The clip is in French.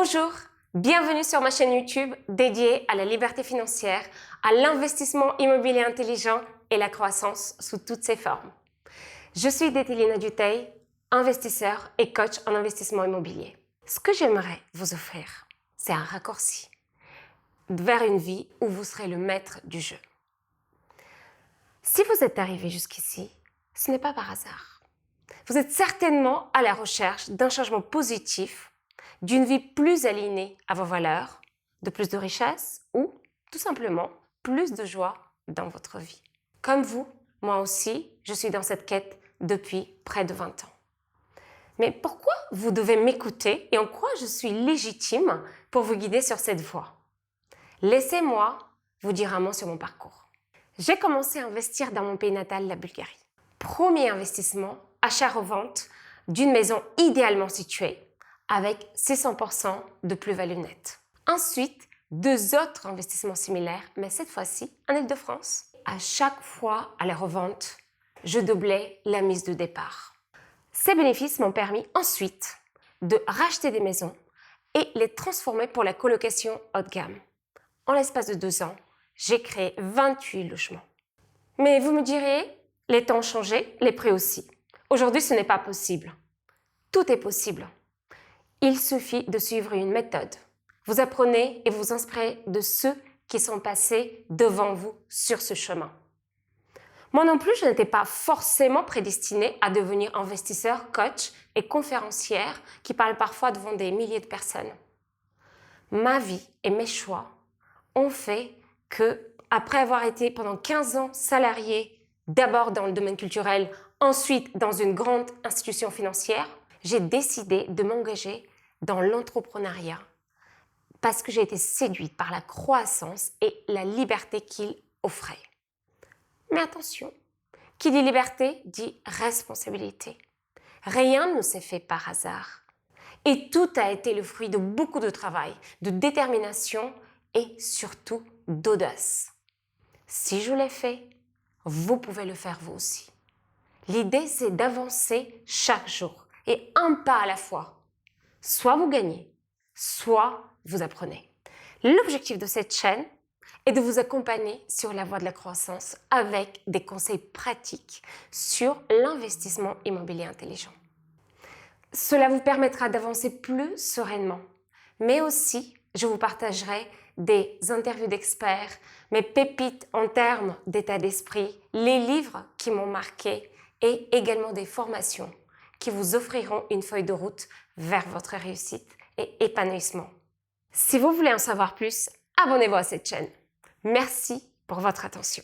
Bonjour, bienvenue sur ma chaîne YouTube dédiée à la liberté financière, à l'investissement immobilier intelligent et la croissance sous toutes ses formes. Je suis Dételina Duteil, investisseur et coach en investissement immobilier. Ce que j'aimerais vous offrir, c'est un raccourci vers une vie où vous serez le maître du jeu. Si vous êtes arrivé jusqu'ici, ce n'est pas par hasard. Vous êtes certainement à la recherche d'un changement positif, d'une vie plus alignée à vos valeurs, de plus de richesse ou, tout simplement, plus de joie dans votre vie. Comme vous, moi aussi, je suis dans cette quête depuis près de 20 ans. Mais pourquoi vous devez m'écouter et en quoi je suis légitime pour vous guider sur cette voie? Laissez-moi vous dire un mot sur mon parcours. J'ai commencé à investir dans mon pays natal, la Bulgarie. Premier investissement, achat-revente d'une maison idéalement située avec 600% de plus-value nette. Ensuite, 2 autres investissements similaires, mais cette fois-ci en Île-de-France. À chaque fois à la revente, je doublais la mise de départ. Ces bénéfices m'ont permis ensuite de racheter des maisons et les transformer pour la colocation haut de gamme. En l'espace de 2 ans, j'ai créé 28 logements. Mais vous me direz, les temps ont changé, les prix aussi. Aujourd'hui, ce n'est pas possible. Tout est possible. Il suffit de suivre une méthode. Vous apprenez et vous inspirez de ceux qui sont passés devant vous sur ce chemin. Moi non plus, je n'étais pas forcément prédestinée à devenir investisseur, coach et conférencière qui parle parfois devant des milliers de personnes. Ma vie et mes choix ont fait que, après avoir été pendant 15 ans salariée, d'abord dans le domaine culturel, ensuite dans une grande institution financière, j'ai décidé de m'engager dans l'entrepreneuriat parce que j'ai été séduite par la croissance et la liberté qu'il offrait. Mais attention, qui dit liberté dit responsabilité. Rien ne s'est fait par hasard. Et tout a été le fruit de beaucoup de travail, de détermination et surtout d'audace. Si je l'ai fait, vous pouvez le faire vous aussi. L'idée, c'est d'avancer chaque jour et un pas à la fois. Soit vous gagnez, soit vous apprenez. L'objectif de cette chaîne est de vous accompagner sur la voie de la croissance avec des conseils pratiques sur l'investissement immobilier intelligent. Cela vous permettra d'avancer plus sereinement, mais aussi je vous partagerai des interviews d'experts, mes pépites en termes d'état d'esprit, les livres qui m'ont marqué et également des formations qui vous offriront une feuille de route vers votre réussite et épanouissement. Si vous voulez en savoir plus, abonnez-vous à cette chaîne. Merci pour votre attention.